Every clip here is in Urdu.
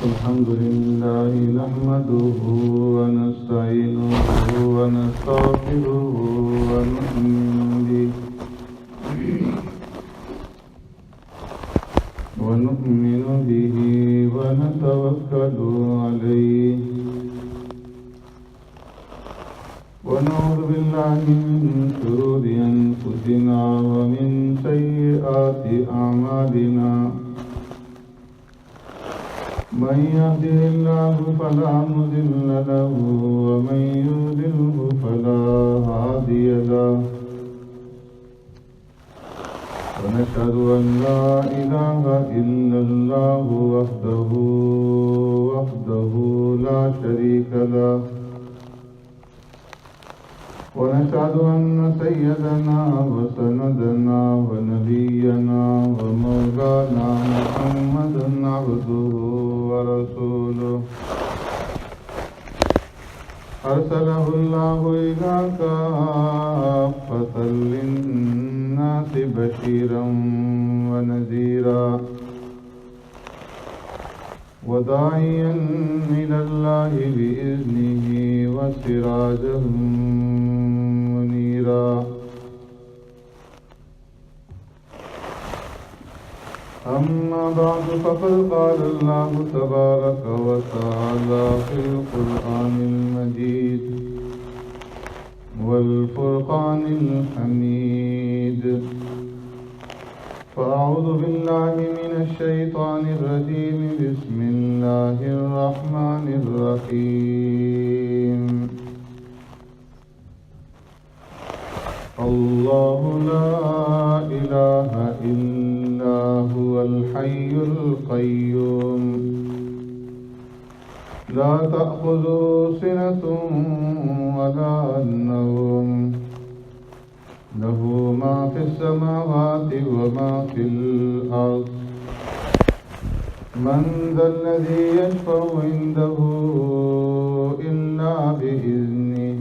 الحمد لله نحمده ونستعينه ونستغفره ونؤمن به ونتوكل عليه ونعوذ بالله من شرور أنفسنا ومن سيئات أعمالنا من يهده الله فلا مضل له ومن يضلل فلا هادي له ونشهد أن لا إله إلا الله وحده لا شريك له ونشهد أن سيدنا وسندنا ونبينا ومولانا محمدا عبده ورسوله أرسله الله إلى كافة للناس بشيرا ونذيرا وداعيا إلى الله بإذنه وسراجا منيرا أما بعد فقد قال الله تبارك وتعالى في القرآن المجيد والفرقان الحميد فأعوذ بالله من الشيطان الرجيم بسم الله الرحمن الرحيم الله لا إله إلا هو الحي القيوم لا تأخذه سنة ولا نوم له ما في السماوات وما في الأرض من ذا الذي يشفع عنده إلا بإذنه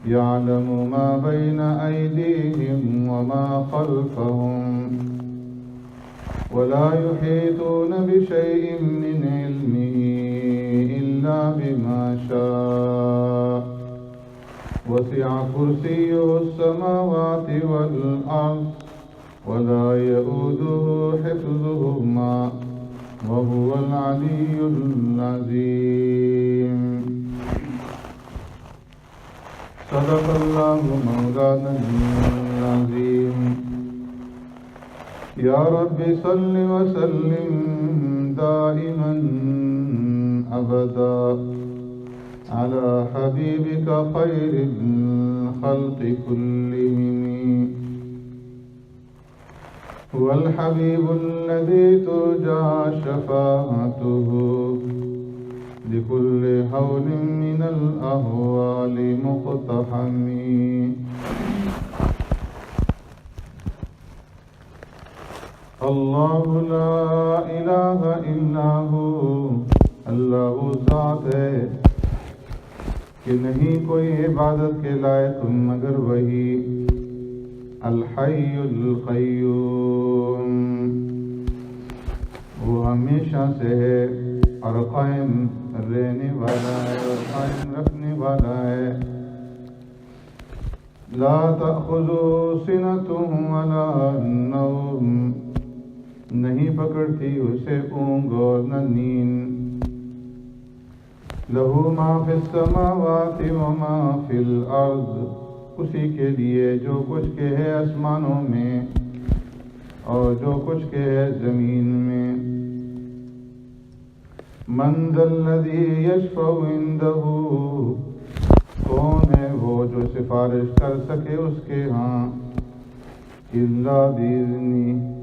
يعلم ما بين أيديهم وما خلفهم ولا يحيطون بشيء من علمه إلا بما شاء وسع كرسيه السماوات والأرض ولا يؤوده حفظهما وهو العلي العظيم صدق الله مولانا العظيم يا رب صل وسلم دائما أبدا على حبيبك خير الخلق كلهم هو الحبيب الذي ترجى شفاعته لكل حول من الأهوال مقتحم الله لا إله إلا هو اللہ وہ ذات ہے کہ نہیں کوئی عبادت کے لائق مگر وہی الحی القیوم وہ ہمیشہ سے ہے اور قائم رہنے والا ہے اور قائم رکھنے والا ہے لا تأخذو سنة ولا نوم نہیں پکڑتی اسے اونگ اور نہ نیند لہو ما فی السماوات وما فی الارض اسی کے لیے جو کچھ کے ہے آسمانوں میں اور جو کچھ کے ہے زمین میں من ذا الذی یشفع عندہ کون ہے وہ جو سفارش کر سکے اس کے ہاں الا باذنہ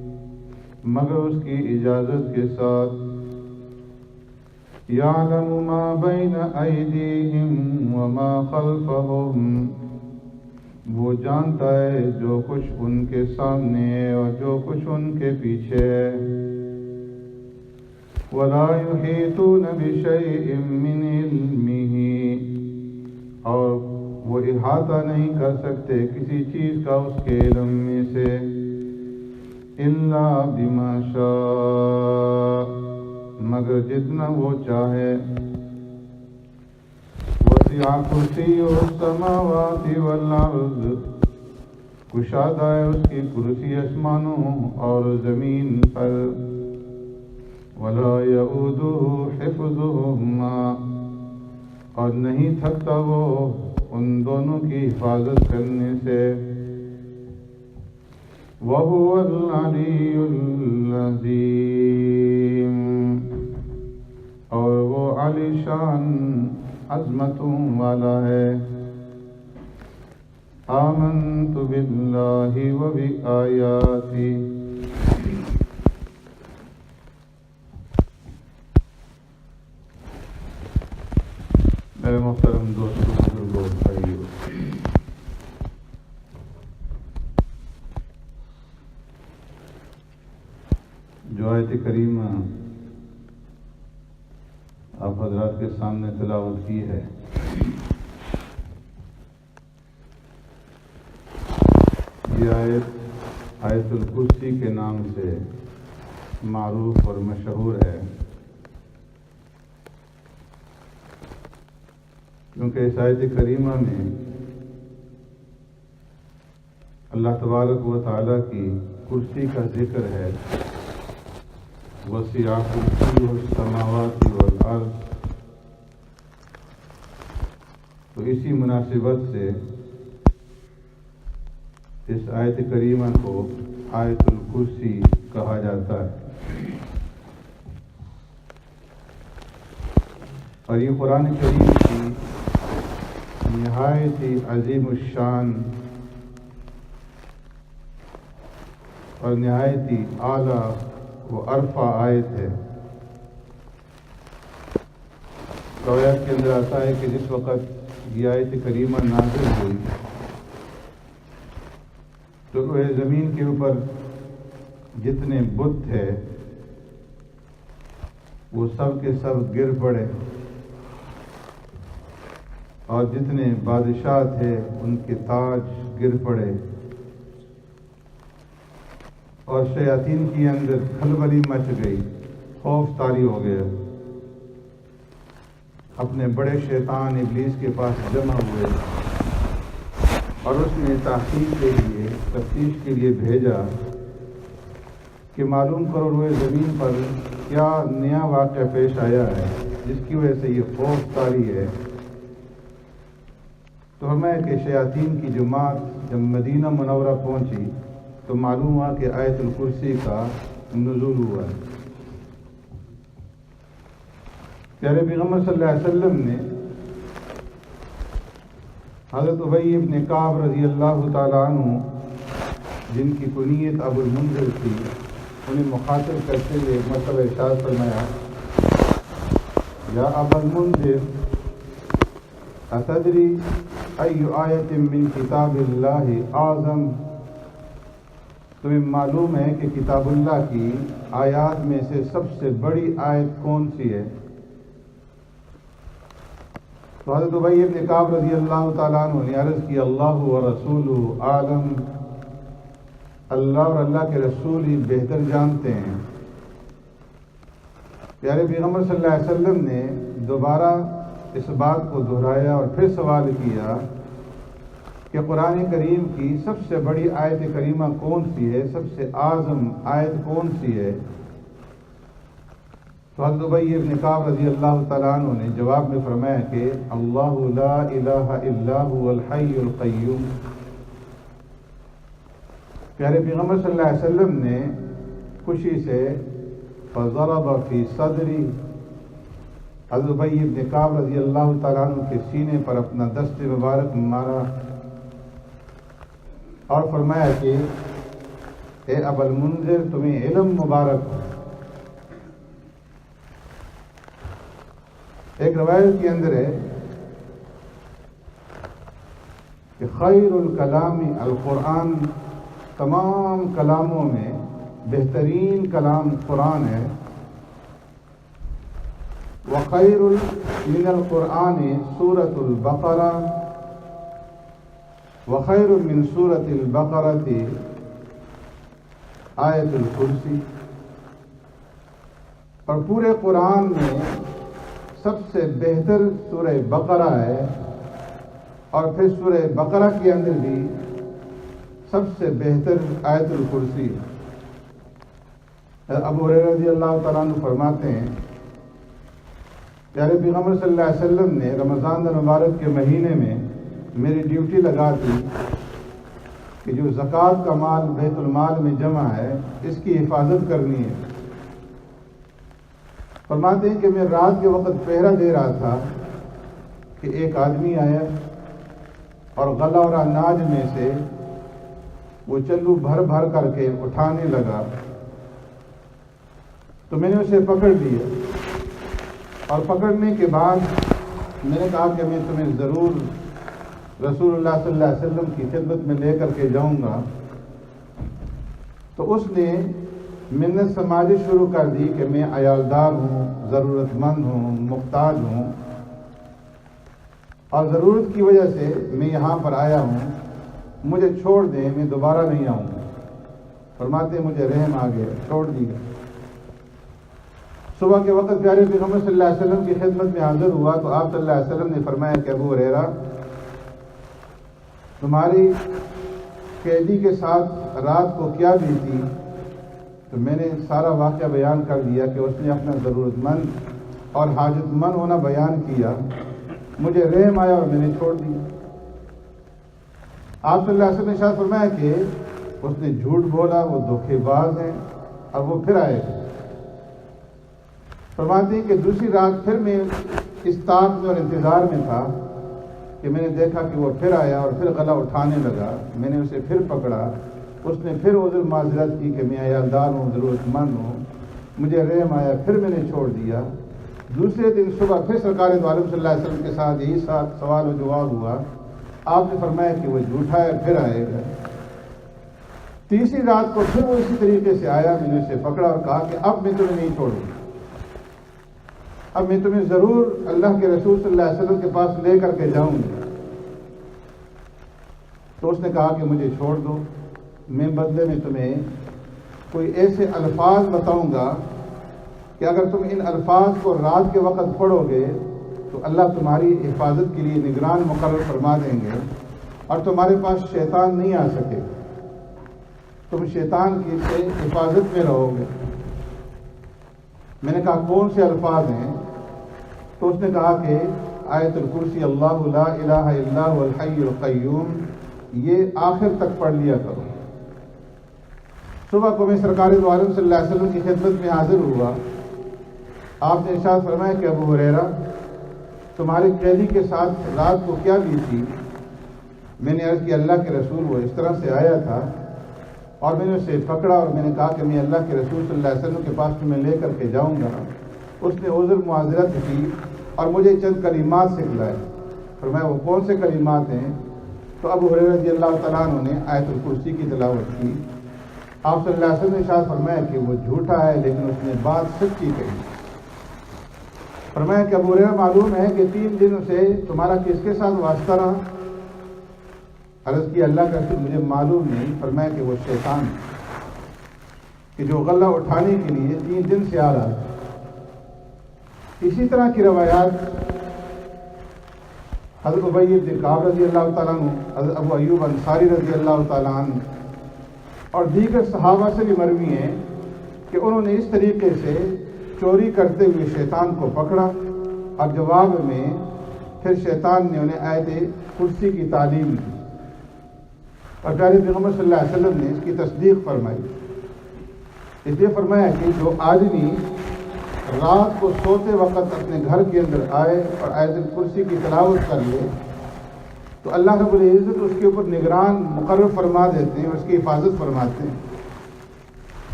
مگر اس کی اجازت کے ساتھ یعلم ما بین ایدیہم وما خلفہم وہ جانتا ہے جو کچھ ان کے سامنے ہے اور جو کچھ ان کے پیچھے ہے ولا یحیطون بشیء من علمہ اور وہ احاطہ نہیں کر سکتے کسی چیز کا اس کے علم میں سے الا بما شاء مگر جتنا وہ چاہے. وسع کرسیہ السماوات والارض، کشادہ ہے اس کی کرسی آسمانوں اور زمین پر. ولا یؤودہ حفظہما، اور نہیں تھکتا وہ ان دونوں کی حفاظت کرنے سے. وَهُوَ الْعَلِيُّ الْعَظِيمُ، اور وہ عالی شان عظمتوں والا ہے. آمنت باللہ وبآیاتہ. میرے محترم دوستوں، بزرگوں، بھائیوں، جو آیت کریمہ آپ حضرات کے سامنے تلاوت کی ہے، یہ آیت الکرسی کے نام سے معروف اور مشہور ہے، کیونکہ اس آیت کریمہ میں اللہ تبارک و تعالیٰ کی کرسی کا ذکر ہے. وسع کرسیہ السماوات والارض. تو اسی مناسبت سے اس آیت کریمہ کو آیت الکرسی کہا جاتا ہے. اور یہ قرآن کریم کی نہایت ہی عظیم الشان اور نہایت ہی اعلیٰ و عرفہ آیت ہے. روایات کے اندر آتا ہے کہ جس وقت یہ آیت کریمہ نازل ہوئی تو روئے زمین کے اوپر جتنے بت تھے وہ سب کے سب گر پڑے، اور جتنے بادشاہ تھے ان کے تاج گر پڑے، اور شیاطین کے اندر کھلبلی مچ گئی، خوف طاری ہو گیا. اپنے بڑے شیطان ابلیس کے پاس جمع ہوئے اور اس نے تحقیق کے لیے، تفتیش کے لیے بھیجا کہ معلوم کرو روئے زمین پر کیا نیا واقعہ پیش آیا ہے جس کی وجہ سے یہ خوف طاری ہے. تو فرمایا کہ شیاطین کی جماعت جب مدینہ منورہ پہنچی تو معلوم ہوا کہ آیت الکرسی کا نزول ہوا ہے. پیارے پیغمبر صلی اللہ علیہ وسلم نے حضرت ابی بن کعب رضی اللہ تعالیٰ عنہ، جن کی کنیت ابو المنذر تھی، انہیں مخاطب کرتے ہوئے ایک مرتبہ ارشاد فرمایا: یا ابا المنذر، اتدری ای آیت من کتاب اللہ اعظم؟ تمہیں معلوم ہے کہ کتاب اللہ کی آیات میں سے سب سے بڑی آیت کون سی ہے؟ تو حضرت ابی بن کعب رضی اللہ تعالیٰ عنہ نے عرض کی: اللہ و رسولہ عالم، اللہ اور اللہ کے رسول ہی بہتر جانتے ہیں. پیارے پیغمبر صلی اللہ علیہ وسلم نے دوبارہ اس بات کو دہرایا اور پھر سوال کیا کہ قرآن کریم کی سب سے بڑی آیت کریمہ کون سی ہے، سب سے اعظم آیت کون سی ہے؟ تو حضرت ابی بن کعب رضی اللہ تعالیٰ عنہ نے جواب میں فرمایا کہ اللہ لا الہ الا هو الحی القیوم. پیارے پیغمبر صلی اللہ علیہ وسلم نے خوشی سے فضرب فی صدری، حضرت ابی بن کعب رضی اللہ تعالیٰ عنہ کے سینے پر اپنا دست مبارک مارا اور فرمایا کہ اے ابا المنذر، تمہیں علم مبارک ہو. ایک روایت کے اندر ہے کہ خیر الکلام القرآن، تمام کلاموں میں بہترین کلام قرآن ہے. وخیر من القرآن سورۃ البقرہ، وخیر من سورۃ البقرۃ آیت الکرسی. اور پورے قرآن میں سب سے بہتر سورہ بقرہ ہے، اور پھر سورہ بقرہ کے اندر بھی سب سے بہتر آیت الکرسی ہے۔ ابو ہریرہ رضی اللہ تعالیٰ عنہ فرماتے ہیں، پیارے پیغمبر صلی اللہ علیہ وسلم نے رمضان المبارک کے مہینے میں میری ڈیوٹی لگا دی کہ جو زکوٰۃ کا مال بیت المال میں جمع ہے اس کی حفاظت کرنی ہے۔ فرماتے ہیں کہ میں رات کے وقت پہرا دے رہا تھا کہ ایک آدمی آیا اور غلہ اور اناج میں سے وہ چلو بھر بھر کر کے اٹھانے لگا، تو میں نے اسے پکڑ لیا، اور پکڑنے کے بعد میں نے کہا کہ میں تمہیں ضرور رسول اللہ صلی اللہ علیہ وسلم کی خدمت میں لے کر کے جاؤں گا۔ تو اس نے منت سماجی شروع کر دی کہ میں عیالدار ہوں، ضرورت مند ہوں، محتاج ہوں، اور ضرورت کی وجہ سے میں یہاں پر آیا ہوں، مجھے چھوڑ دیں، میں دوبارہ نہیں آؤں گا۔ فرماتے ہیں مجھے رحم آ گیا، چھوڑ دیا۔ صبح کے وقت پیارے پیغمبر صلی اللہ علیہ وسلم کی خدمت میں حاضر ہوا تو آپ صلی اللہ علیہ وسلم نے فرمایا کہ ابو ہریرہ، تمہاری قیدی کے ساتھ رات کو کیا بیتی؟ تو میں نے سارا واقعہ بیان کر دیا کہ اس نے اپنا ضرورت مند اور حاجت مند ہونا بیان کیا، مجھے رحم آیا اور میں نے چھوڑ دیا۔ آپ صلی اللہ علیہ وسلم نے ارشاد فرمایا کہ اس نے جھوٹ بولا، وہ دھوکے باز ہیں، اور وہ پھر آئے۔ فرماتے ہیں کہ دوسری رات پھر میں اس طاق میں اور انتظار میں تھا کہ میں نے دیکھا کہ وہ پھر آیا اور پھر غلہ اٹھانے لگا۔ میں نے اسے پھر پکڑا، اس نے پھر عذر معذرت کی کہ میں عیالدار ہوں، ضرورت مند ہوں، مجھے رحم آیا، پھر میں نے چھوڑ دیا۔ دوسرے دن صبح پھر سرکار دو عالم صلی اللہ علیہ وسلم کے ساتھ یہی سوال و جواب ہوا۔ آپ نے فرمایا کہ وہ جھوٹا ہے، پھر آئے گا۔ تیسری رات کو پھر وہ اسی طریقے سے آیا، میں نے اسے پکڑا اور کہا کہ اب میں تمہیں نہیں چھوڑوں گا، اب میں تمہیں ضرور اللہ کے رسول صلی اللہ علیہ وسلم کے پاس لے کر کے جاؤں گا۔ تو اس نے کہا کہ مجھے چھوڑ دو، میں بدلے میں تمہیں کوئی ایسے الفاظ بتاؤں گا کہ اگر تم ان الفاظ کو رات کے وقت پڑھو گے تو اللہ تمہاری حفاظت کے لیے نگران مقرر فرما دیں گے، اور تمہارے پاس شیطان نہیں آ سکے، تم شیطان کی سے حفاظت میں رہو گے۔ میں نے کہا کون سے الفاظ ہیں؟ تو اس نے کہا کہ آیت الکرسی، اللہ لا الہ الا هو الحی القیوم، یہ آخر تک پڑھ لیا کرو۔ صبح کو میں سرکار دو عالم صلی اللہ علیہ وسلم کی خدمت میں حاضر ہوا۔ آپ نے ارشاد فرمایا کہ ابو ہریرہ، تمہارے قیدی کے ساتھ رات کو کیا بیتی؟ میں نے عرض کی اللہ کے رسول وہ اس طرح سے آیا تھا، اور میں نے اسے پکڑا اور میں نے کہا کہ میں اللہ کے رسول صلی اللہ علیہ وسلم کے پاس تمہیں لے کر کے جاؤں گا۔ اس نے عذر معذرت کی اور مجھے چند کلمات سکھلائے۔ فرمایا وہ کون سے کلمات ہیں؟ تو ابو ہریرہ رضی اللہ تعالیٰ عنہ نے آیت الکرسی کی تلاوت کی۔ آپ صلی اللہ علیہ وسلم نے ارشاد فرمایا کہ وہ جھوٹا ہے لیکن اس نے بات سچی کہی۔ فرمایا کہ ابو ہریرہ، معلوم ہے کہ 3 دن سے تمہارا کس کے ساتھ واسطہ رہا؟ عرض کی اللہ کا رسول مجھے معلوم نہیں۔ فرمایا کہ وہ شیطان کہ جو غلہ اٹھانے کے لیے 3 دن سے آ رہا ہے۔ اسی طرح کی روایات حضرت ابی بن کعب رضی اللہ تعالیٰ عنہ، حضرت ابو ایوب انصاری رضی اللہ تعالیٰ عنہ اور دیگر صحابہ سے بھی مروی ہیں کہ انہوں نے اس طریقے سے چوری کرتے ہوئے شیطان کو پکڑا، اور جواب میں پھر شیطان نے انہیں آیت کرسی کی تعلیم دی، اور پیارے پیغمبر صلی اللہ علیہ وسلم نے اس کی تصدیق فرمائی۔ اس لیے فرمایا کہ جو آدمی رات کو سوتے وقت اپنے گھر کے اندر آئے اور آیت الکرسی کی تلاوت کر لے تو اللہ رب العزت اس کے اوپر نگران مقرر فرما دیتے ہیں، اس کی حفاظت فرماتے ہیں۔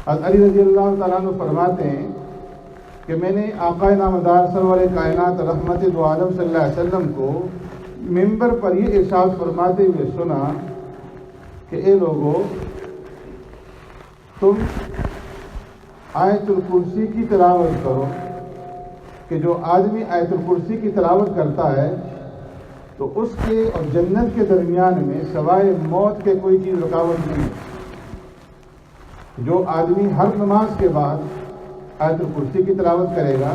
حضرت علی رضی اللہ تعالیٰ عنہ فرماتے ہیں کہ میں نے آقا نامدار سرور کائنات رحمت دو عالم صلی اللہ علیہ وسلم کو ممبر پر یہ ارشاد فرماتے ہوئے سنا کہ اے لوگو، تم آیت الکرسی کی تلاوت کرو، کہ جو آدمی آیت الکرسی کی تلاوت کرتا ہے تو اس کے اور جنت کے درمیان میں سوائے موت کے کوئی چیز رکاوٹ نہیں ہے۔ جو آدمی ہر نماز کے بعد آیت الکرسی کی تلاوت کرے گا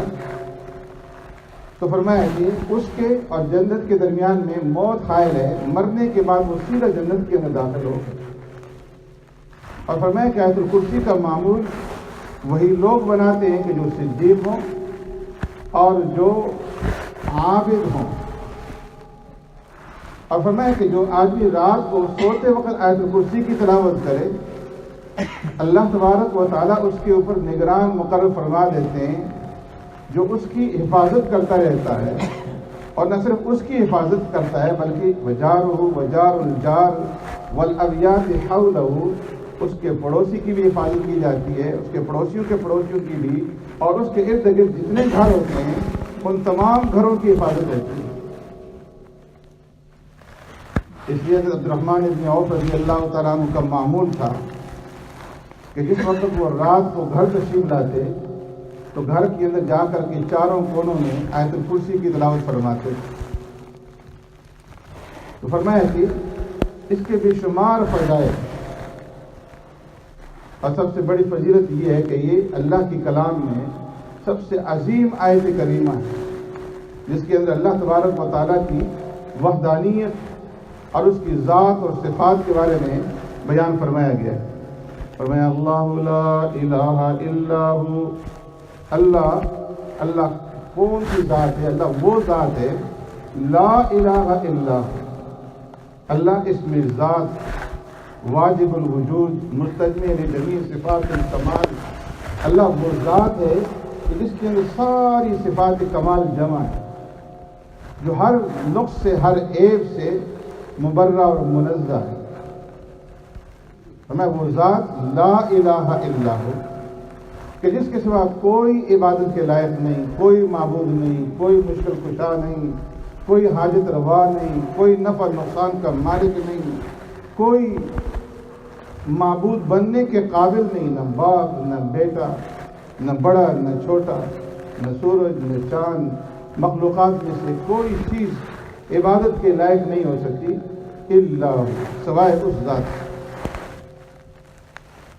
تو فرمایا کہ اس کے اور جنت کے درمیان میں موت حائل ہے، مرنے کے بعد وہ سیدھا جنت کے اندر داخل ہوگا۔ اور فرمایا کہ آیت الکرسی کا معمول وہی لوگ بناتے ہیں کہ جو صدیق ہوں اور جو عابد ہوں۔ اور فرمایا کہ جو آدمی رات کو سوتے وقت آیت الکرسی کی تلاوت کرے، اللہ تبارک و تعالیٰ اس کے اوپر نگران مقرر فرما دیتے ہیں جو اس کی حفاظت کرتا رہتا ہے، اور نہ صرف اس کی حفاظت کرتا ہے بلکہ وجارہ وجار الجار والاویات حولہ، اس کے پڑوسی کی بھی حفاظت کی جاتی ہے، اس کے پڑوسیوں کے پڑوسیوں کی بھی، اور اس کے ارد گرد جتنے گھر ہوتے ہیں ان تمام گھروں کی حفاظت ہوتی ہے۔ اس لیے عبد الرحمن بن عوف رضی اللہ تعالیٰ عنہ کا معمول تھا کہ جس وقت وہ رات کو گھر تشریف لاتے تو گھر کے اندر جا کر کے چاروں کونوں میں آیت الکرسی کی تلاوت فرماتے۔ تو فرمایا کہ اس کے بے شمار فضائل، اور سب سے بڑی فضیلت یہ ہے کہ یہ اللہ کی کلام میں سب سے عظیم آیت کریمہ ہے، جس کے اندر اللہ تبارک و تعالیٰ کی وحدانیت اور اس کی ذات اور صفات کے بارے میں بیان فرمایا گیا ہے۔ فرمایا اللہ لا الہ الا ہو، اللہ کون سی ذات ہے؟ اللہ وہ ذات ہے لا الہ الا ہو، اللہ اس میں ذات واجب الوجود مستجمع لجمیع صفات الکمال، اللہ وہ ذات ہے کہ جس کے اندر ساری صفات کمال جمع ہے، جو ہر نقص سے ہر عیب سے مبرہ اور منزہ ہے۔ ہمیں وہ ذات لا الہ الا ہو کہ جس کے سوا کوئی عبادت کے لائق نہیں، کوئی معبود نہیں، کوئی مشکل کشا نہیں، کوئی حاجت روا نہیں، کوئی نفع نقصان کا مالک نہیں، کوئی معبود بننے کے قابل نہیں، نہ باپ نہ بیٹا، نہ بڑا نہ چھوٹا، نہ سورج نہ چاند، مخلوقات میں سے کوئی چیز عبادت کے لائق نہیں ہو سکتی الا سوائے اس ذات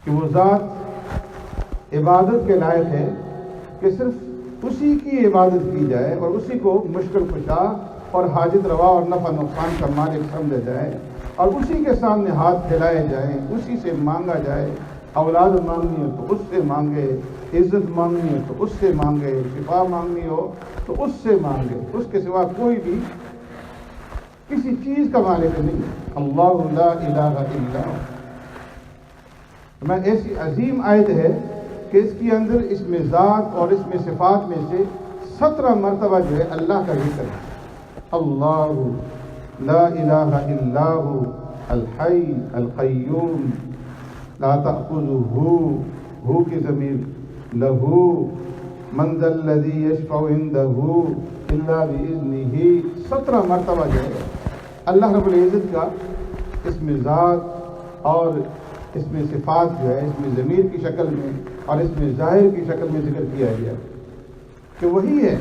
کہ وہ ذات عبادت کے لائق ہے کہ صرف اسی کی عبادت کی جائے اور اسی کو مشکل کشا اور حاجت روا اور نفع نقصان کا مالک سمجھا جائے اور اسی کے سامنے ہاتھ پھیلائے جائیں، اسی سے مانگا جائے۔ اولاد مانگنی ہو تو اس سے مانگے، عزت مانگنی ہو تو اس سے مانگے، شفا مانگنی ہو تو اس سے مانگے، اس کے سوا کوئی بھی کسی چیز کا مالک نہیں۔ اللہ لا الہ الا ہو، میں ایسی عظیم آیت ہے کہ اس کے اندر اس میں ذات اور اس میں صفات میں سے 17 مرتبہ جو ہے اللہ کا ذکر ہے۔ اللہ لا الہ الا ہو الحی القیوم لا تأخذہ، ہو کی ضمیر لہو، من ذا الذی یشفع عندہ الا بإذنہ، 17 مرتبہ جو ہے اللہ رب العزت کا اس میں ذات اور اس میں صفات جو ہے اس میں ضمیر کی شکل میں اور اس میں ظاہر کی شکل میں ذکر کیا گیا کہ وہی ہے،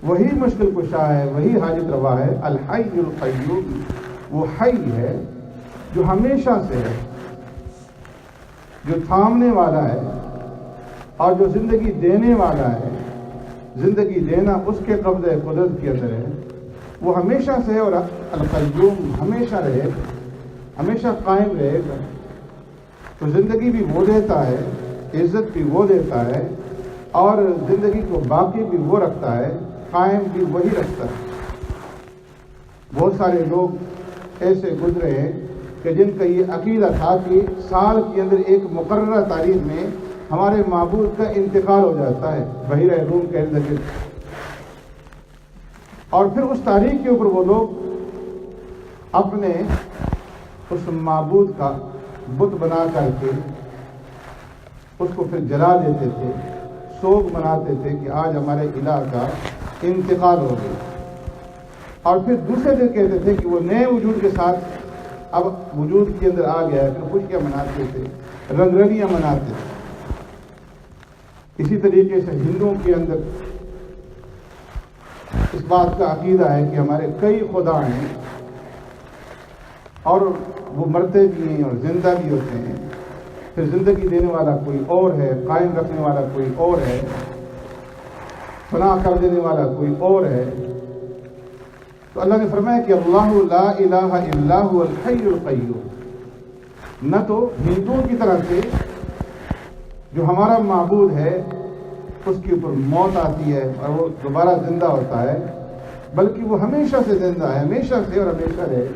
وہی مشکل کشا ہے، وہی حاجت روا ہے۔ الحی القیوم، وہ حی ہے جو ہمیشہ سے ہے، جو تھامنے والا ہے اور جو زندگی دینے والا ہے۔ زندگی دینا اس کے قبضہ قدرت کے اندر ہے، وہ ہمیشہ سے ہے، اور القیوم ہمیشہ رہے، ہمیشہ قائم رہے گا۔ تو زندگی بھی وہ دیتا ہے، عزت بھی وہ دیتا ہے، اور زندگی کو باقی بھی وہ رکھتا ہے، قائم بھی وہی رکھتا ہے۔ بہت سارے لوگ ایسے گزرے ہیں کہ جن کا یہ عقیدہ تھا کہ سال کے اندر ایک مقررہ تاریخ میں ہمارے معبود کا انتقال ہو جاتا ہے بحیرہ روم کے ارد گرد، اور پھر اس تاریخ کے اوپر وہ لوگ اپنے اس معبود کا بت بنا کر کے اس کو پھر جلا دیتے تھے، سوگ مناتے تھے کہ آج ہمارے الہ کا انتقال ہو گیا، اور پھر دوسرے دن کہتے تھے کہ وہ نئے وجود کے ساتھ اب وجود کے اندر آ گیا ہے، پھر خوشیاں مناتے تھے، رنگ رلیاں مناتے تھے۔ اسی طریقے سے ہندوؤں کے اندر اس بات کا عقیدہ ہے کہ ہمارے کئی خدا ہیں اور وہ مرتے بھی ہیں اور زندہ بھی ہوتے ہیں، پھر زندگی دینے والا کوئی اور ہے، قائم رکھنے والا کوئی اور ہے، فنا کر دینے والا کوئی اور ہے۔ تو اللہ نے فرمایا کہ اللہ لا الہ الا هو الحی القیوم، نہ تو ہندوؤں کی طرح سے جو ہمارا معبود ہے اس کے اوپر موت آتی ہے اور وہ دوبارہ زندہ ہوتا ہے، بلکہ وہ ہمیشہ سے زندہ ہے، ہمیشہ سے اور ہمیشہ رہے۔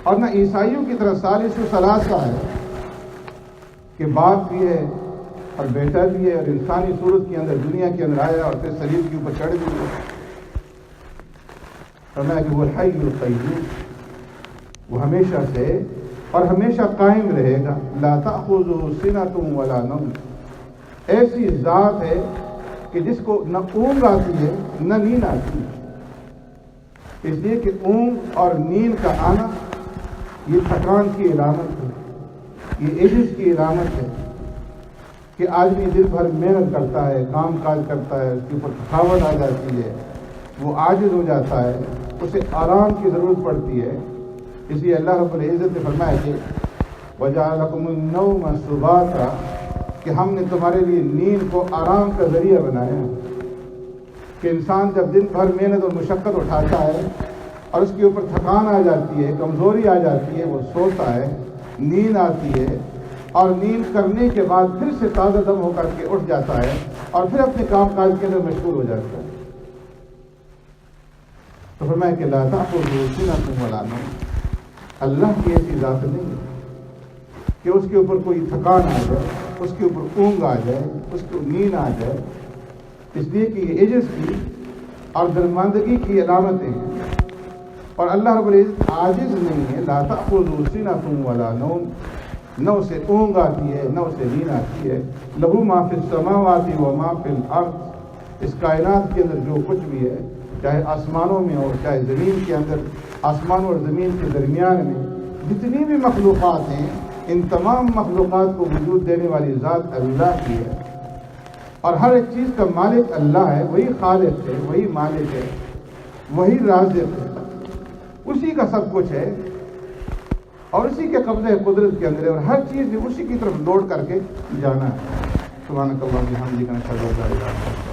اور نہ عیسائیوں کی طرح ثالث و ثلاثہ ہے کہ باپ بھی ہے اور بیٹا بھی ہے اور انسانی صورت کے اندر دنیا کے اندر آیا اور پھر شریر کے اوپر چڑھ بھی گیا۔ فرمایا کہ وہ حی القیوم، وہ ہمیشہ سے اور ہمیشہ قائم رہے گا۔ لا تأخذہ سنۃ ولا نوم، ایسی ذات ہے کہ جس کو نہ اونگ آتی ہے نہ نیند آتی ہے، اس لیے کہ اونگ اور نیند کا آنا یہ تھکان کی علامت ہے، یہ عجز کی علامت ہے کہ آدمی دن بھر محنت کرتا ہے، کام کاج کرتا ہے، اس کے اوپر تھکاوٹ آ جاتی ہے، وہ عاجز ہو جاتا ہے، اسے آرام کی ضرورت پڑتی ہے۔ اس لیے اللہ رب العزت نے فرمایا کہ وَجَعَلَكُمُ النَّوْمَ سُبَاتًا، کہ ہم نے تمہارے لیے نیند کو آرام کا ذریعہ بنایا، کہ انسان جب دن بھر محنت اور مشقت اٹھاتا ہے اور اس کے اوپر تھکان آ جاتی ہے، کمزوری آ جاتی ہے، وہ سوتا ہے، نیند آتی ہے، اور نیند کرنے کے بعد پھر سے تازہ دم ہو کر کے اٹھ جاتا ہے اور پھر اپنے کام کاج کے اندر مشغول ہو جاتا ہے۔ تو فرمایا کہ لا تأخذہ سنۃ ولا نوم، اللہ کی ایسی ذات نہیں ہے کہ اس کے اوپر کوئی تھکان آ جائے، اس کے اوپر اونگ آ جائے، اس کو نیند آ جائے، اس لیے کہ یہ عجز کی اور درماندگی کی علامتیں ہیں، اور اللہ رب العزت عاجز نہیں ہے۔ لا تأخذہ سنۃ ولا نوم، نہ اسے اونگ آتی ہے نہ اسے نیند آتی ہے۔ لہو ما فی السماوات و ما فی الارض، اس کائنات کے اندر جو کچھ بھی ہے، چاہے آسمانوں میں ہو چاہے زمین کے اندر، آسمان اور زمین کے درمیان میں جتنی بھی مخلوقات ہیں، ان تمام مخلوقات کو وجود دینے والی ذات اللہ کی ہے، اور ہر ایک چیز کا مالک اللہ ہے، وہی خالق ہے، وہی مالک ہے، وہی رازق ہے، اسی کا سب کچھ ہے اور اسی کے قبضہ قدرت کے اندر ہے، اور ہر چیز اسی کی طرف لوٹ کر کے جانا ہے۔ سبحانک اللہم و بحمدک، نشہد ان لا الہ الا انت۔